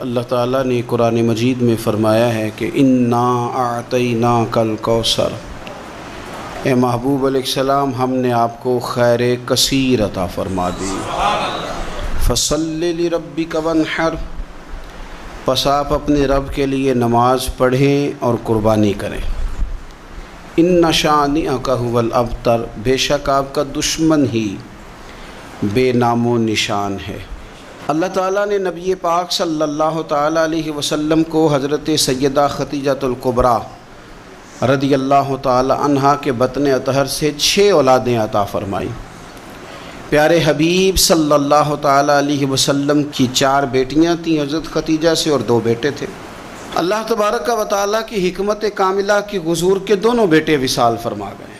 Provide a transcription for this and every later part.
اللہ تعالیٰ نے قرآن مجید میں فرمایا ہے کہ انا اعطیناک الکوثر، اے محبوب علیہ السلام ہم نے آپ کو خیر کثیر عطا فرما دی۔ فصلی لربک وانحر، پس آپ اپنے رب کے لیے نماز پڑھیں اور قربانی کریں۔ ان شانئک ھو الابتر، بے شک آپ کا دشمن ہی بے نام و نشان ہے۔ اللہ تعالیٰ نے نبی پاک صلی اللہ تعالیٰ علیہ وسلم کو حضرت سیدہ خدیجۃ الکبریٰ رضی اللہ تعالیٰ عنہا کے بطن اطہر سے 6 اولادیں عطا فرمائیں۔ پیارے حبیب صلی اللہ تعالیٰ علیہ وسلم کی 4 بیٹیاں تھیں حضرت خدیجہ سے، اور 2 بیٹے تھے۔ اللہ تبارک و تعالیٰ کی حکمت کاملہ کی حضور کے دونوں بیٹے وصال فرما گئے۔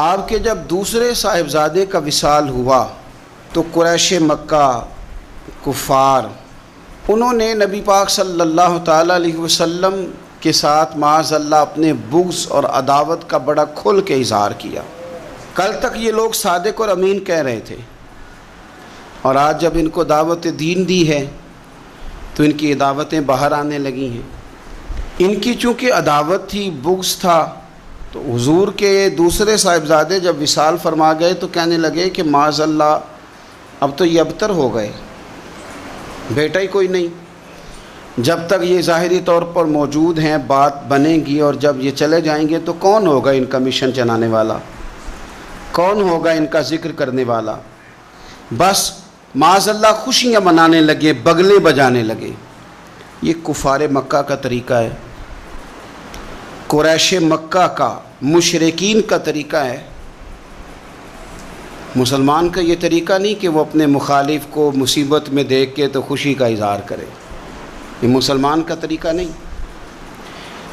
آپ کے جب دوسرے صاحبزادے کا وصال ہوا تو قریش مکہ کفار انہوں نے نبی پاک صلی اللہ تعالیٰ علیہ وسلم کے ساتھ معاذ اللہ اپنے بغض اور عداوت کا بڑا کھل کے اظہار کیا۔ کل تک یہ لوگ صادق اور امین کہہ رہے تھے، اور آج جب ان کو دعوت دین دی ہے تو ان کی دعوتیں باہر آنے لگی ہیں۔ ان کی چونکہ عداوت تھی، بغض تھا، تو حضور کے دوسرے صاحبزادے جب وصال فرما گئے تو کہنے لگے کہ معاذ اللہ اب تو یہ ابتر ہو گئے، بیٹا ہی کوئی نہیں۔ جب تک یہ ظاہری طور پر موجود ہیں بات بنے گی، اور جب یہ چلے جائیں گے تو کون ہوگا ان کا مشن چلانے والا، کون ہوگا ان کا ذکر کرنے والا؟ بس معاذ اللہ خوشیاں منانے لگے، بغلے بجانے لگے۔ یہ کفار مکہ کا طریقہ ہے، قریش مکہ کا، مشرکین کا طریقہ ہے۔ مسلمان کا یہ طریقہ نہیں کہ وہ اپنے مخالف کو مصیبت میں دیکھ کے تو خوشی کا اظہار کرے، یہ مسلمان کا طریقہ نہیں۔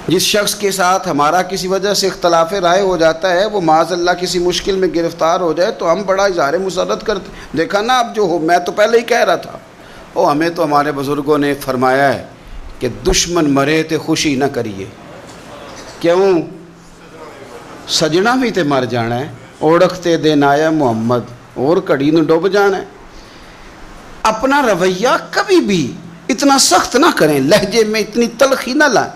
جس شخص کے ساتھ ہمارا کسی وجہ سے اختلاف رائے ہو جاتا ہے، وہ معاذ اللہ کسی مشکل میں گرفتار ہو جائے تو ہم بڑا اظہار مسرت کرتے، دیکھا نا اب جو ہو، میں تو پہلے ہی کہہ رہا تھا۔ ہمیں تو ہمارے بزرگوں نے فرمایا ہے کہ دشمن مرے تے خوشی نہ کریے، کیوں؟ سجنا بھی تے مر جانا ہے، اوڑکتے دن آیا محمد اور کڑی نو ڈوب جانا ہے۔ اپنا رویہ کبھی بھی اتنا سخت نہ کریں، لہجے میں اتنی تلخی نہ لائیں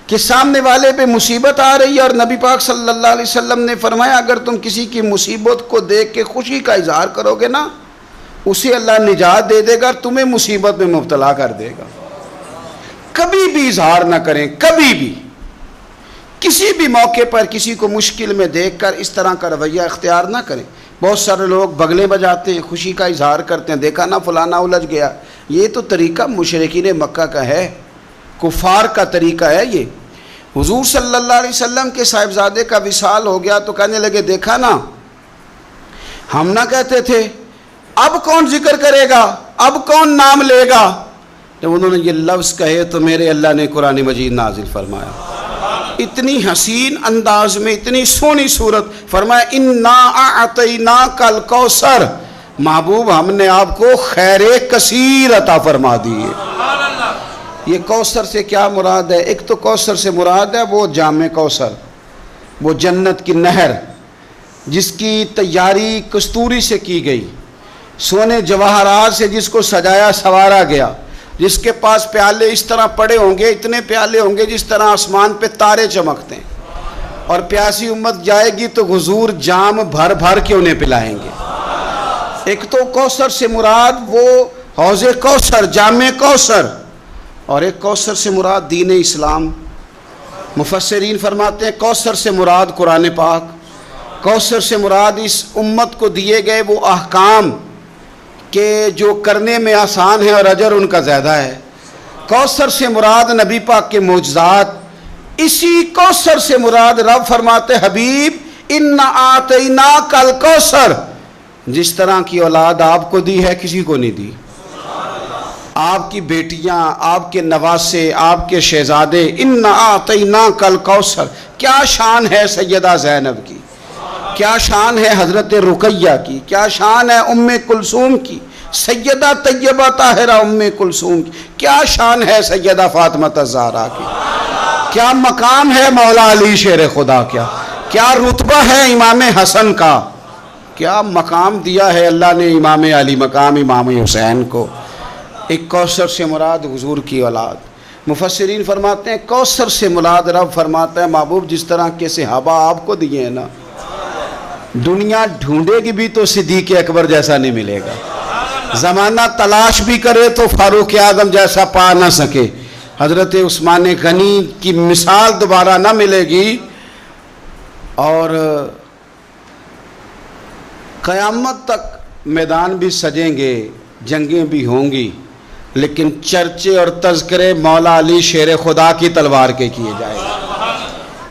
کہ سامنے والے پہ مصیبت آ رہی ہے، اور نبی پاک صلی اللہ علیہ وسلم نے فرمایا اگر تم کسی کی مصیبت کو دیکھ کے خوشی کا اظہار کرو گے نا، اسے اللہ نجات دے دے گا، تمہیں مصیبت میں مبتلا کر دے گا۔ کبھی بھی اظہار نہ کریں، کبھی بھی کسی بھی موقع پر کسی کو مشکل میں دیکھ کر اس طرح کا رویہ اختیار نہ کریں۔ بہت سارے لوگ بغلے بجاتے ہیں، خوشی کا اظہار کرتے ہیں، دیکھا نا فلانا الجھ گیا۔ یہ تو طریقہ مشرکین مکہ کا ہے، کفار کا طریقہ ہے یہ۔ حضور صلی اللہ علیہ وسلم کے صاحبزادے کا وصال ہو گیا تو کہنے لگے دیکھا نا، ہم نہ کہتے تھے اب کون ذکر کرے گا، اب کون نام لے گا؟ جب انہوں نے یہ لفظ کہے تو میرے اللہ نے قرآن مجید نازل فرمایا، اتنی حسین انداز میں، اتنی سونی صورت، فرمایا انا اعطیناک الکوثر، محبوب ہم نے آپ کو خیر کثیر عطا فرما دی ہے۔ یہ کوثر سے کیا مراد ہے؟ ایک تو کوثر سے مراد ہے وہ جام کوثر، وہ جنت کی نہر جس کی تیاری کستوری سے کی گئی، سونے جواہرات سے جس کو سجایا سنوارا گیا، جس کے پاس پیالے اس طرح پڑے ہوں گے، اتنے پیالے ہوں گے جس طرح آسمان پہ تارے چمکتے ہیں، اور پیاسی امت جائے گی تو حضور جام بھر بھر کے انہیں پلائیں گے۔ ایک تو کوثر سے مراد وہ حوض کوثر، جام کوثر، اور ایک کوثر سے مراد دین اسلام۔ مفسرین فرماتے ہیں کوثر سے مراد قرآن پاک، کوثر سے مراد اس امت کو دیے گئے وہ احکام کہ جو کرنے میں آسان ہے اور اجر ان کا زیادہ ہے۔ کوثر سے مراد نبی پاک کے معجزات، اسی کوثر سے مراد رب فرماتے حبیب انا اعطیناک الکوثر، جس طرح کی اولاد آپ کو دی ہے کسی کو نہیں دی۔ آپ کی بیٹیاں، آپ کے نواسے، آپ کے شہزادے، انا اعطیناک الکوثر۔ کیا شان ہے سیدہ زینب کی، کیا شان ہے حضرت رقیہ کی، کیا شان ہے ام کلثوم کی، سیدہ طیبہ طاہرہ ام کلثوم کی، کیا شان ہے سیدہ فاطمہ الزہرا کی، کیا مقام ہے مولا علی شیر خدا، کیا رتبہ ہے امام حسن کا، کیا مقام دیا ہے اللہ نے امام علی مقام امام حسین کو۔ ایک کوثر سے مراد حضور کی اولاد. مفسرین فرماتے ہیں کوثر سے مراد رب فرماتا ہے محبوب جس طرح کے صحابہ آپ کو دیے ہیں نا، دنیا ڈھونڈے گی بھی تو صدیق اکبر جیسا نہیں ملے گا، زمانہ تلاش بھی کرے تو فاروق اعظم جیسا پا نہ سکے، حضرت عثمان غنی کی مثال دوبارہ نہ ملے گی. اور قیامت تک میدان بھی سجیں گے، جنگیں بھی ہوں گی، لیکن چرچے اور تذکرے مولا علی شیر خدا کی تلوار کے کیے جائیں گے.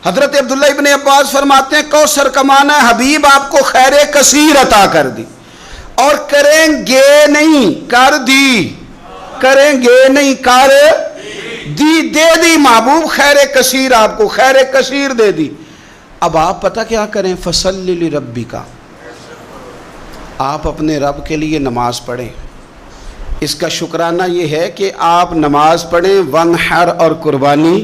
حضرت عبداللہ ابن عباس فرماتے ہیں کوثر کا معنی ہے حبیب آپ کو خیر کثیر عطا کر دی، اور کریں گے نہیں کر دی، کریں گے نہیں کر دی، دے دی محبوب خیر کثیر، آپ کو خیر کثیر دے دی. اب آپ پتہ کیا کریں، فصلی لربک، آپ اپنے رب کے لیے نماز پڑھیں. اس کا شکرانہ یہ ہے کہ آپ نماز پڑھیں، ونحر اور قربانی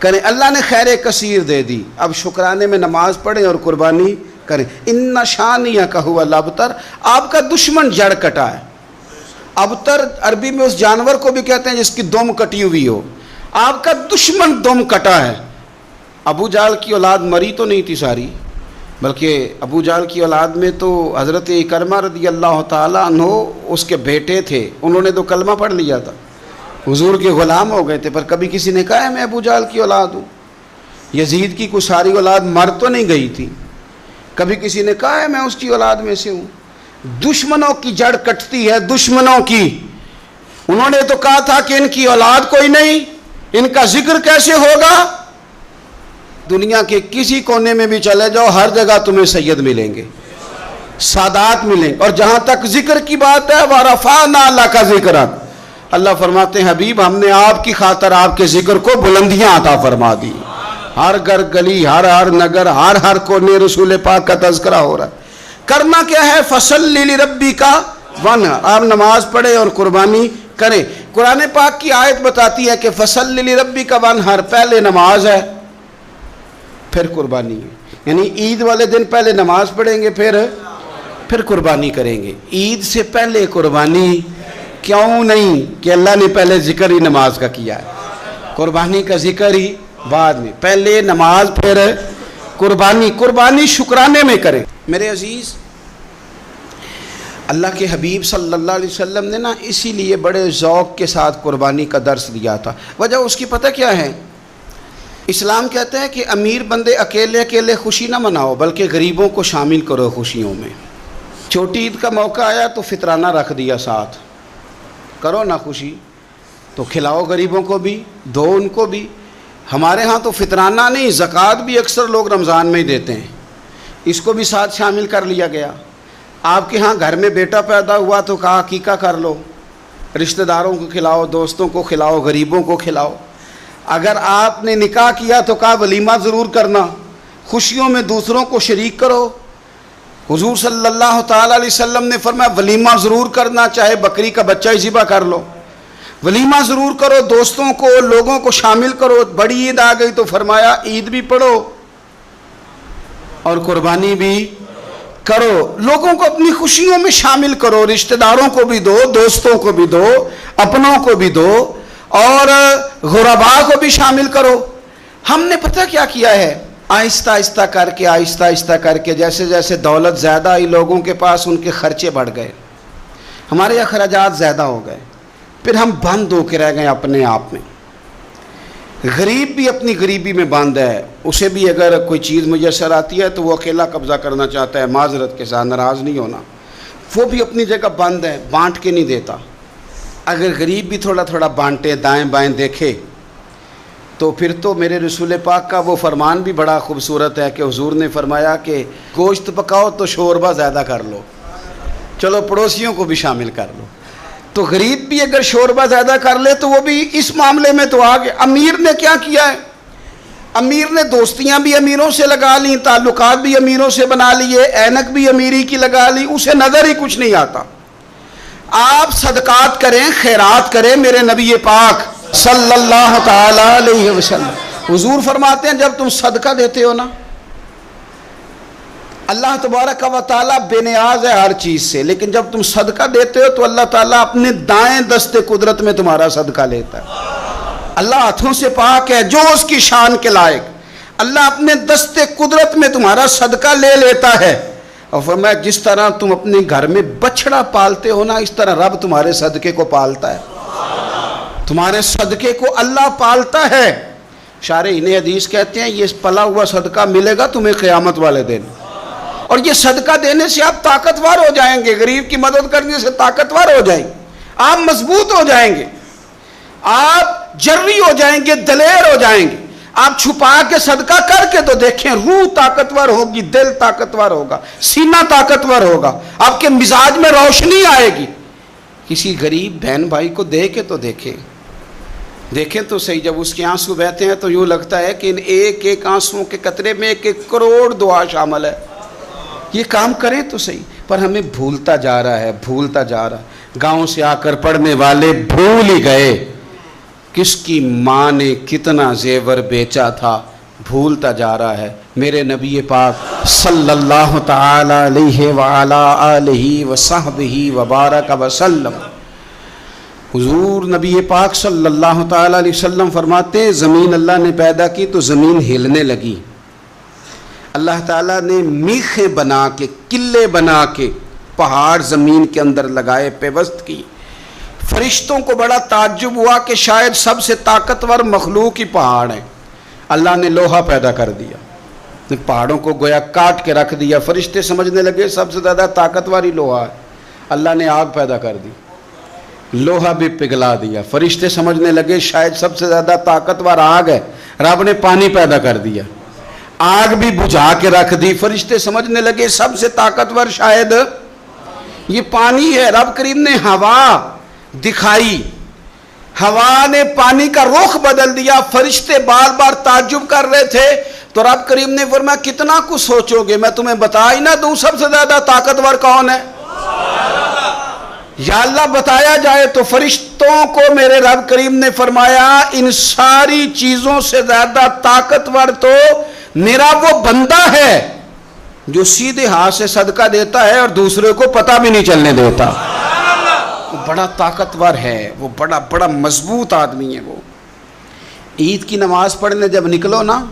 کریں. اللہ نے خیر کثیر دے دی، اب شکرانے میں نماز پڑھیں اور قربانی کریں. ان شانیک ھو الابتر، آپ کا دشمن جڑ کٹا ہے. ابتر عربی میں اس جانور کو بھی کہتے ہیں جس کی دم کٹی ہوئی ہو. آپ کا دشمن دم کٹا ہے. ابو جہل کی اولاد مری تو نہیں تھی ساری، بلکہ ابو جہل کی اولاد میں تو حضرت اکرمہ رضی اللہ تعالیٰ عنہ اس کے بیٹے تھے، انہوں نے تو کلمہ پڑھ لیا تھا، حضور کے غلام ہو گئے تھے، پر کبھی کسی نے کہا ہے میں ابو جہل کی اولاد ہوں. یزید کی کوئی ساری اولاد مر تو نہیں گئی تھی، کبھی کسی نے کہا ہے میں اس کی اولاد میں سے ہوں. دشمنوں کی جڑ کٹتی ہے، دشمنوں کی. انہوں نے تو کہا تھا کہ ان کی اولاد کوئی نہیں، ان کا ذکر کیسے ہوگا. دنیا کے کسی کونے میں بھی چلے جاؤ، ہر جگہ تمہیں سید ملیں گے، سادات ملیں گے. اور جہاں تک ذکر کی بات ہے وَرَفَعْنَا لَكَ ذِكْرَكَ، اللہ فرماتے ہیں حبیب ہم نے آپ کی خاطر آپ کے ذکر کو بلندیاں عطا فرما دی. ہر گھر گلی، ہر نگر، ہر کونے رسول پاک کا تذکرہ ہو رہا ہے. کرنا کیا ہے، فَصَلِّ لِرَبِّكَ وَانْحَرْ، آپ نماز پڑھیں اور قربانی کریں. قرآن پاک کی آیت بتاتی ہے کہ فَصَلِّ لِرَبِّكَ وَانْحَرْ، پہلے نماز ہے پھر قربانی ہے. یعنی عید والے دن پہلے نماز پڑھیں گے پھر قربانی کریں گے. عید سے پہلے قربانی کیوں نہیں کہ اللہ نے پہلے ذکر ہی نماز کا کیا ہے، قربانی کا ذکر ہی بعد میں، پہلے نماز پھر قربانی. قربانی شکرانے میں کریں. میرے عزیز، اللہ کے حبیب صلی اللہ علیہ وسلم نے نا اسی لیے بڑے ذوق کے ساتھ قربانی کا درس دیا تھا. وجہ اس کی پتہ کیا ہے، اسلام کہتا ہے کہ امیر بندے اکیلے اکیلے خوشی نہ مناؤ بلکہ غریبوں کو شامل کرو خوشیوں میں. چھوٹی عید کا موقع آیا تو فطرانہ رکھ دیا ساتھ، کرو نا خوشی تو کھلاؤ غریبوں کو بھی، دو ان کو بھی. ہمارے ہاں تو فطرانہ نہیں، زکوٰۃ بھی اکثر لوگ رمضان میں ہی دیتے ہیں، اس کو بھی ساتھ شامل کر لیا گیا. آپ کے ہاں گھر میں بیٹا پیدا ہوا تو کہا عقیقہ کر لو، رشتہ داروں کو کھلاؤ، دوستوں کو کھلاؤ، غریبوں کو کھلاؤ. اگر آپ نے نکاح کیا تو کہا ولیمہ ضرور کرنا، خوشیوں میں دوسروں کو شریک کرو. حضور صلی اللہ تعالیٰ علیہ وسلم نے فرمایا ولیمہ ضرور کرنا، چاہے بکری کا بچہ ہی ذبح کر لو، ولیمہ ضرور کرو، دوستوں کو لوگوں کو شامل کرو. بڑی عید آ گئی تو فرمایا عید بھی پڑھو اور قربانی بھی کرو، لوگوں کو اپنی خوشیوں میں شامل کرو، رشتہ داروں کو بھی دو، دوستوں کو بھی دو، اپنوں کو بھی دو اور غرباء کو بھی شامل کرو. ہم نے پتہ کیا کیا ہے، آہستہ آہستہ کر کے جیسے جیسے دولت زیادہ آئی لوگوں کے پاس ان کے خرچے بڑھ گئے، ہمارے اخراجات زیادہ ہو گئے، پھر ہم بند ہو کے رہ گئے اپنے آپ میں. غریب بھی اپنی غریبی میں بند ہے، اسے بھی اگر کوئی چیز میسر آتی ہے تو وہ اکیلا قبضہ کرنا چاہتا ہے، معذرت کے ساتھ، ناراض نہیں ہونا، وہ بھی اپنی جگہ بند ہے، بانٹ کے نہیں دیتا. اگر غریب بھی تھوڑا تھوڑا بانٹے، دائیں بائیں دیکھے تو پھر تو میرے رسول پاک کا وہ فرمان بھی بڑا خوبصورت ہے کہ حضور نے فرمایا کہ گوشت پکاؤ تو شوربہ زیادہ کر لو، چلو پڑوسیوں کو بھی شامل کر لو. تو غریب بھی اگر شوربہ زیادہ کر لے تو وہ بھی اس معاملے میں تو آگے. امیر نے کیا کیا ہے، امیر نے دوستیاں بھی امیروں سے لگا لیں، تعلقات بھی امیروں سے بنا لیے، اینک بھی امیری کی لگا لی، اسے نظر ہی کچھ نہیں آتا. آپ صدقات کریں، خیرات کریں. میرے نبی پاک صلی اللہ تعالی علیہ وسلم حضور فرماتے ہیں جب تم صدقہ دیتے ہو نا اللہ تبارک و تعالیٰ بے نیاز ہے ہر چیز سے، لیکن جب تم صدقہ دیتے ہو تو اللہ تعالیٰ اپنے دائیں دستے قدرت میں تمہارا صدقہ لیتا ہے۔ اللہ ہاتھوں سے پاک ہے جو اس کی شان کے لائق، اللہ اپنے دستے قدرت میں تمہارا صدقہ لے لیتا ہے۔ اور فرمایا جس طرح تم اپنے گھر میں بچڑا پالتے ہو نا، اس طرح رب تمہارے صدقے کو پالتا ہے، تمہارے صدقے کو اللہ پالتا ہے۔ شارحین حدیث کہتے ہیں یہ پلا ہوا صدقہ ملے گا تمہیں قیامت والے دن، اور یہ صدقہ دینے سے آپ طاقتور ہو جائیں گے، غریب کی مدد کرنے سے طاقتور ہو جائیں گے، آپ مضبوط ہو جائیں گے، آپ جری ہو جائیں گے، دلیر ہو جائیں گے۔ آپ چھپا کے صدقہ کر کے تو دیکھیں، روح طاقتور ہوگی، دل طاقتور ہوگا، سینہ طاقتور ہوگا، آپ کے مزاج میں روشنی آئے گی۔ کسی غریب بہن بھائی کو دے کے تو دیکھیں تو صحیح، جب اس کے آنسو بہتے ہیں تو یوں لگتا ہے کہ ان ایک ایک آنسوؤں کے قطرے میں 1 کروڑ دعا شامل ہے۔ یہ کام کریں تو صحیح، پر ہمیں بھولتا جا رہا ہے۔ گاؤں سے آ کر پڑھنے والے بھول ہی گئے کس کی ماں نے کتنا زیور بیچا تھا، بھولتا جا رہا ہے۔ میرے نبی پاک صلی اللہ تعالی علیہ وعلا آلہ وصحبہ وبارک وسلم، حضور نبی پاک صلی اللہ تعالی علیہ وسلم فرماتے ہیں زمین اللہ نے پیدا کی تو زمین ہلنے لگی، اللہ تعالیٰ نے میخیں بنا کے، قلعے بنا کے پہاڑ زمین کے اندر لگائے، پیوست کی۔ فرشتوں کو بڑا تعجب ہوا کہ شاید سب سے طاقتور مخلوق ہی پہاڑ ہے۔ اللہ نے لوہا پیدا کر دیا، پہاڑوں کو گویا کاٹ کے رکھ دیا۔ فرشتے سمجھنے لگے سب سے زیادہ طاقتور ہی لوہا ہے۔ اللہ نے آگ پیدا کر دی، لوہا بھی پگھلا دیا۔ فرشتے سمجھنے لگے شاید سب سے زیادہ طاقتور آگ ہے، رب نے پانی پیدا کر دیا، آگ بھی بجھا کے رکھ دی۔ فرشتے سمجھنے لگے سب سے طاقتور شاید یہ پانی ہے، رب کریم نے ہوا دکھائی، ہوا نے پانی کا رخ بدل دیا۔ فرشتے بار بار تعجب کر رہے تھے تو رب کریم نے فرمایا کتنا کچھ سوچو گے، میں تمہیں بتا ہی نہ دوں سب سے زیادہ طاقتور کون ہے؟ یا اللہ بتایا جائے تو فرشتوں کو میرے رب کریم نے فرمایا ان ساری چیزوں سے زیادہ طاقتور تو میرا وہ بندہ ہے جو سیدھے ہاتھ سے صدقہ دیتا ہے اور دوسرے کو پتہ بھی نہیں چلنے دیتا۔ وہ بڑا طاقتور ہے، وہ بڑا مضبوط آدمی ہے۔ وہ عید کی نماز پڑھنے جب نکلو نا،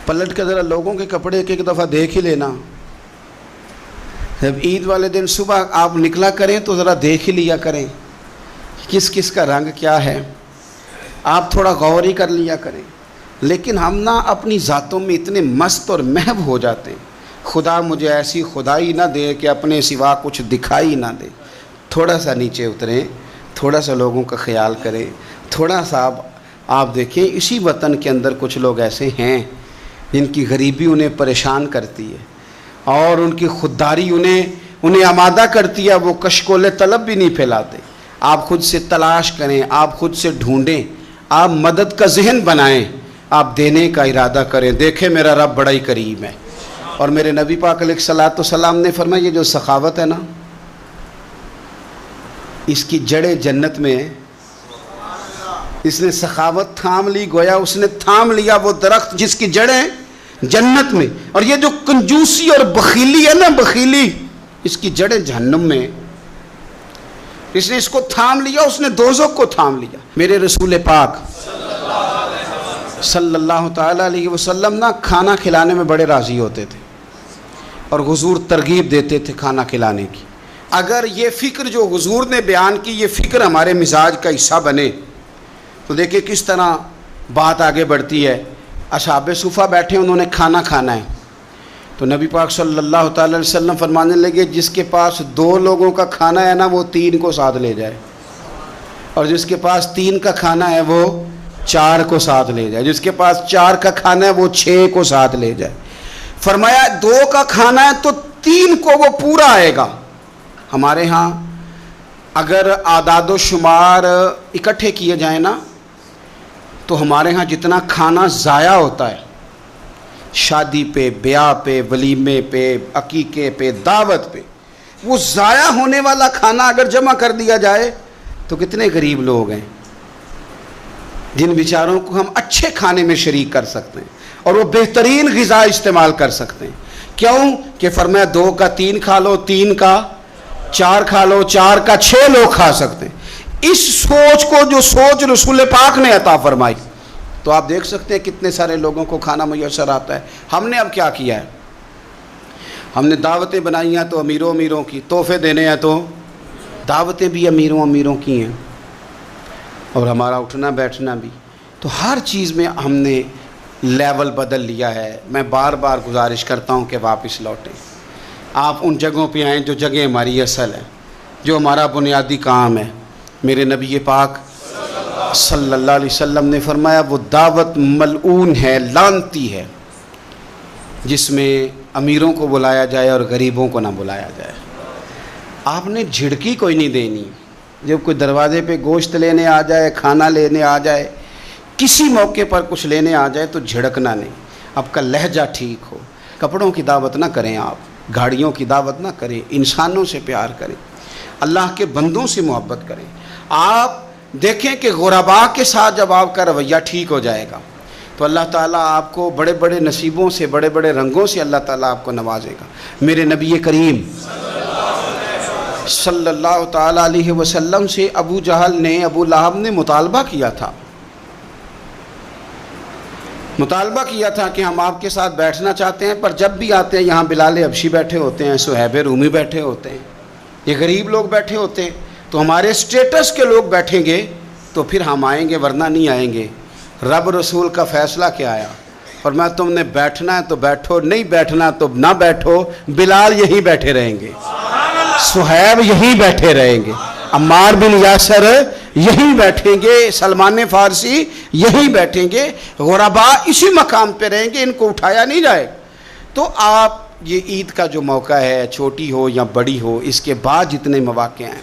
پلٹ کے ذرا لوگوں کے کپڑے ایک دفعہ دیکھ ہی لینا۔ جب عید والے دن صبح آپ نکلا کریں تو ذرا دیکھ ہی لیا کریں کس کس کا رنگ کیا ہے، آپ تھوڑا غور ہی کر لیا کریں۔ لیکن ہم نا اپنی ذاتوں میں اتنے مست اور محو ہو جاتے ہیں، خدا مجھے ایسی خدائی نہ دے کہ اپنے سوا کچھ دکھائی نہ دے۔ تھوڑا سا نیچے اتریں، تھوڑا سا لوگوں کا خیال کریں، تھوڑا سا آپ دیکھیں اسی وطن کے اندر کچھ لوگ ایسے ہیں جن کی غریبی انہیں پریشان کرتی ہے اور ان کی خودداری انہیں آمادہ کرتی ہے، وہ کشکول طلب بھی نہیں پھیلاتے۔ آپ خود سے تلاش کریں، آپ خود سے ڈھونڈیں، آپ مدد کا ذہن بنائیں، آپ دینے کا ارادہ کریں۔ دیکھیں میرا رب بڑا ہی کریم ہے۔ اور میرے نبی پاک علیہ الصلوۃ والسلام نے فرمایا یہ جو سخاوت ہے نا، اس کی جڑیں جنت میں ہیں۔ اس نے سخاوت تھام لی، گویا اس نے تھام لیا وہ درخت جس کی جڑیں جنت میں، اور یہ جو کنجوسی اور بخیلی ہے نا، بخیلی، اس کی جڑیں جہنم میں۔ اس نے اس کو تھام لیا، اس نے دوزخ کو تھام لیا۔ میرے رسول پاک صلی اللہ تعالی علیہ وسلم نا کھانا کھلانے میں بڑے راضی ہوتے تھے اور حضور ترغیب دیتے تھے کھانا کھلانے کی۔ اگر یہ فکر جو حضور نے بیان کی یہ فکر ہمارے مزاج کا حصہ بنے تو دیکھیں کس طرح بات آگے بڑھتی ہے۔ اصحاب صفہ بیٹھے، انہوں نے کھانا کھانا ہے تو نبی پاک صلی اللہ تعالی علیہ وسلم فرمانے لگے جس کے پاس 2 لوگوں کا کھانا ہے نا وہ 3 کو ساتھ لے جائے، اور جس کے پاس 3 کا کھانا ہے وہ 4 کو ساتھ لے جائے، جس کے پاس 4 کا کھانا ہے وہ 6 کو ساتھ لے جائے۔ فرمایا 2 کا کھانا ہے تو 3 کو وہ پورا آئے گا۔ ہمارے ہاں اگر اعداد و شمار اکٹھے کیے جائیں نا تو ہمارے ہاں جتنا کھانا ضائع ہوتا ہے شادی پہ، بیاہ پہ، ولیمے پہ، عقیقے پہ، دعوت پہ، وہ ضائع ہونے والا کھانا اگر جمع کر دیا جائے تو کتنے غریب لوگ ہیں جن بیچاروں کو ہم اچھے کھانے میں شریک کر سکتے ہیں۔ اور وہ بہترین غذا استعمال کر سکتے ہیں. کیوں کہ فرمایا 2 کا 3 کھا لو, 3 کا 4 کھا لو, 4 کا 6 لوگ کھا سکتے ہیں. اس سوچ کو جو سوچ رسول پاک نے عطا فرمائی, تو آپ دیکھ سکتے ہیں کتنے سارے لوگوں کو کھانا میسر آتا ہے. ہم نے اب کیا کیا ہے, ہم نے دعوتیں بنائی ہیں تو امیروں کی, تحفے دینے ہیں تو دعوتیں بھی امیروں کی ہیں, اور ہمارا اٹھنا بیٹھنا بھی. تو ہر چیز میں ہم نے لیول بدل لیا ہے. میں بار بار گزارش کرتا ہوں کہ واپس لوٹیں. آپ ان جگہوں پہ آئیں جو جگہ ہماری اصل ہے, جو ہمارا بنیادی کام ہے. میرے نبی پاک صلی اللہ علیہ وسلم نے فرمایا وہ دعوت ملعون ہے, لعنتی ہے, جس میں امیروں کو بلایا جائے اور غریبوں کو نہ بلایا جائے. آپ نے جھڑکی کوئی نہیں دینی. جب کوئی دروازے پہ گوشت لینے آ جائے, کھانا لینے آ جائے, کسی موقع پر کچھ لینے آ جائے تو جھڑکنا نہیں. آپ کا لہجہ ٹھیک ہو. کپڑوں کی دعوت نہ کریں آپ, گاڑیوں کی دعوت نہ کریں, انسانوں سے پیار کریں, اللہ کے بندوں سے محبت کریں. آپ دیکھیں کہ غرباء کے ساتھ جب آپ کا رویہ ٹھیک ہو جائے گا تو اللہ تعالیٰ آپ کو بڑے بڑے نصیبوں سے, بڑے بڑے رنگوں سے اللہ تعالیٰ آپ کو نوازے گا. میرے نبی کریم صلی اللہ تعالیٰ علیہ وسلم سے ابو جہل نے, ابو لہب نے مطالبہ کیا تھا کہ ہم آپ کے ساتھ بیٹھنا چاہتے ہیں, پر جب بھی آتے ہیں یہاں بلال حبشی بیٹھے ہوتے ہیں, صہیب رومی بیٹھے ہوتے ہیں, یہ غریب لوگ بیٹھے ہوتے ہیں, تو ہمارے اسٹیٹس کے لوگ بیٹھیں گے تو پھر ہم آئیں گے, ورنہ نہیں آئیں گے. رب رسول کا فیصلہ کیا آیا, اور میں تم نے بیٹھنا ہے تو بیٹھو, نہیں بیٹھنا تو نہ بیٹھو. بلال یہیں بیٹھے رہیں گے, صہیب یہیں بیٹھے رہیں گے, عمار بن یاسر یہیں بیٹھیں گے, سلمان فارسی یہیں بیٹھیں گے. غرباء اسی مقام پہ رہیں گے, ان کو اٹھایا نہیں جائے. تو آپ یہ عید کا جو موقع ہے, چھوٹی ہو یا بڑی ہو, اس کے بعد جتنے مواقع ہیں,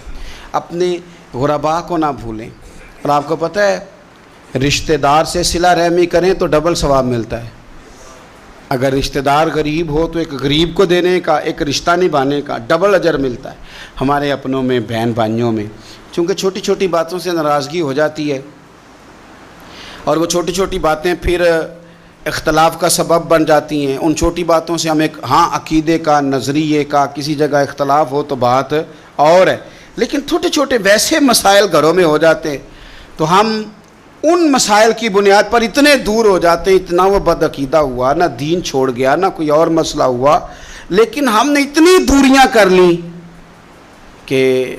اپنے غرباء کو نہ بھولیں. اور آپ کو پتہ ہے رشتہ دار سے صلہ رحمی کریں تو ڈبل ثواب ملتا ہے. اگر رشتہ دار غریب ہو تو ایک غریب کو دینے کا, ایک رشتہ نبھانے کا ڈبل اجر ملتا ہے. ہمارے اپنوں میں, بہن بھائیوں میں, چونکہ چھوٹی چھوٹی باتوں سے ناراضگی ہو جاتی ہے, اور وہ چھوٹی چھوٹی باتیں پھر اختلاف کا سبب بن جاتی ہیں. ان چھوٹی باتوں سے ہم ایک عقیدے کا, نظریے کا کسی جگہ اختلاف ہو تو بات اور ہے, لیکن چھوٹے چھوٹے ویسے مسائل گھروں میں ہو جاتے ہیں تو ہم ان مسائل کی بنیاد پر اتنے دور ہو جاتے ہیں. اتنا وہ بد عقیدہ ہوا, نہ دین چھوڑ گیا, نہ کوئی اور مسئلہ ہوا, لیکن ہم نے اتنی دوریاں کر لیں کہ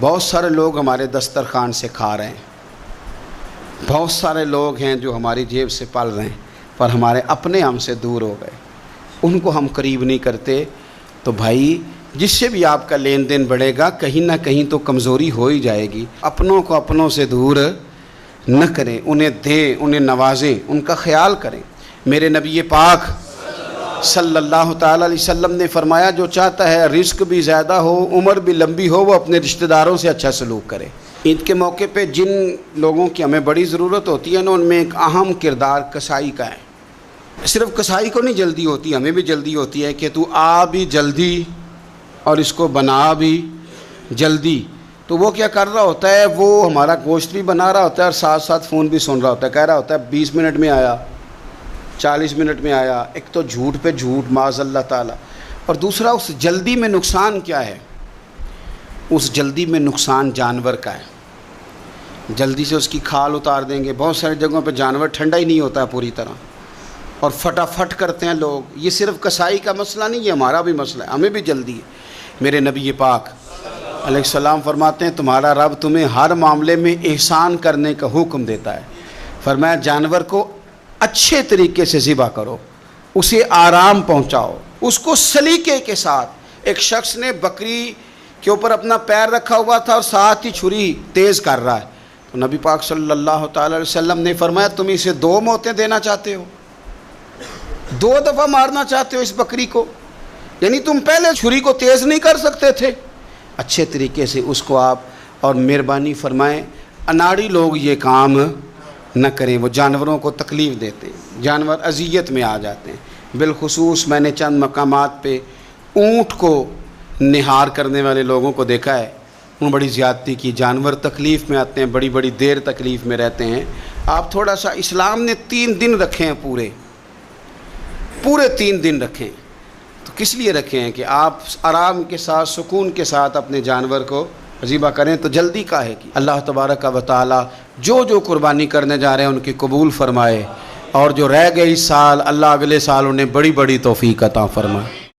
بہت سارے لوگ ہمارے دسترخوان سے کھا رہے ہیں, بہت سارے لوگ ہیں جو ہماری جیب سے پل رہے ہیں, پر ہمارے اپنے ہم سے دور ہو گئے, ان کو ہم قریب نہیں کرتے. تو بھائی جس سے بھی آپ کا لین دین بڑھے گا, کہیں نہ کہیں تو کمزوری ہو ہی جائے گی. اپنوں کو اپنوں سے دور نہ کریں, انہیں دیں, انہیں نوازیں, ان کا خیال کریں. میرے نبی پاک صلی اللہ تعالیٰ علیہ وسلم نے فرمایا جو چاہتا ہے رزق بھی زیادہ ہو, عمر بھی لمبی ہو, وہ اپنے رشتہ داروں سے اچھا سلوک کرے. عید کے موقع پہ جن لوگوں کی ہمیں بڑی ضرورت ہوتی ہے نا, ان میں ایک اہم کردار کسائی کا ہے. صرف کسائی کو نہیں جلدی ہوتی, ہمیں بھی جلدی ہوتی ہے کہ تو آ بھی جلدی اور اس کو بنا بھی جلدی. تو وہ کیا کر رہا ہوتا ہے, وہ ہمارا گوشت بھی بنا رہا ہوتا ہے اور ساتھ ساتھ فون بھی سن رہا ہوتا ہے, کہہ رہا ہوتا ہے 20 منٹ میں آیا, 40 منٹ میں آیا. ایک تو جھوٹ پہ جھوٹ معاذ اللہ تعالیٰ, اور دوسرا اس جلدی میں نقصان کیا ہے, اس جلدی میں نقصان جانور کا ہے. جلدی سے اس کی کھال اتار دیں گے. بہت ساری جگہوں پہ جانور ٹھنڈا ہی نہیں ہوتا ہے پوری طرح, اور فٹافٹ کرتے ہیں لوگ. یہ صرف کسائی کا مسئلہ نہیں, یہ ہمارا بھی مسئلہ ہے, ہمیں بھی جلدی ہے. میرے نبی پاک علیہ السلام فرماتے ہیں تمہارا رب تمہیں ہر معاملے میں احسان کرنے کا حکم دیتا ہے. فرمایا جانور کو اچھے طریقے سے ذبح کرو, اسے آرام پہنچاؤ, اس کو سلیقے کے ساتھ. ایک شخص نے بکری کے اوپر اپنا پیر رکھا ہوا تھا اور ساتھ ہی چھری تیز کر رہا ہے, تو نبی پاک صلی اللہ تعالی علیہ وسلم نے فرمایا تم اسے 2 موتیں دینا چاہتے ہو, 2 دفعہ مارنا چاہتے ہو اس بکری کو, یعنی تم پہلے چھری کو تیز نہیں کر سکتے تھے. اچھے طریقے سے اس کو آپ, اور مہربانی فرمائیں اناڑی لوگ یہ کام نہ کریں, وہ جانوروں کو تکلیف دیتے ہیں, جانور اذیت میں آ جاتے ہیں. بالخصوص میں نے چند مقامات پہ اونٹ کو نہار کرنے والے لوگوں کو دیکھا ہے, انہوں بڑی زیادتی کی, جانور تکلیف میں آتے ہیں, بڑی بڑی دیر تکلیف میں رہتے ہیں. آپ تھوڑا سا, اسلام نے 3 دن رکھے ہیں پورے, پورے 3 دن رکھیں. تو کس لیے رکھے ہیں؟ کہ آپ آرام کے ساتھ سکون کے ساتھ اپنے جانور کو ذبح کریں. تو جلدی کاہے کی؟ اللہ تبارک و تعالی جو قربانی کرنے جا رہے ہیں ان کی قبول فرمائے، اور جو رہ گئی سال اللہ اگلے سال انہیں بڑی بڑی توفیق عطا فرمائے.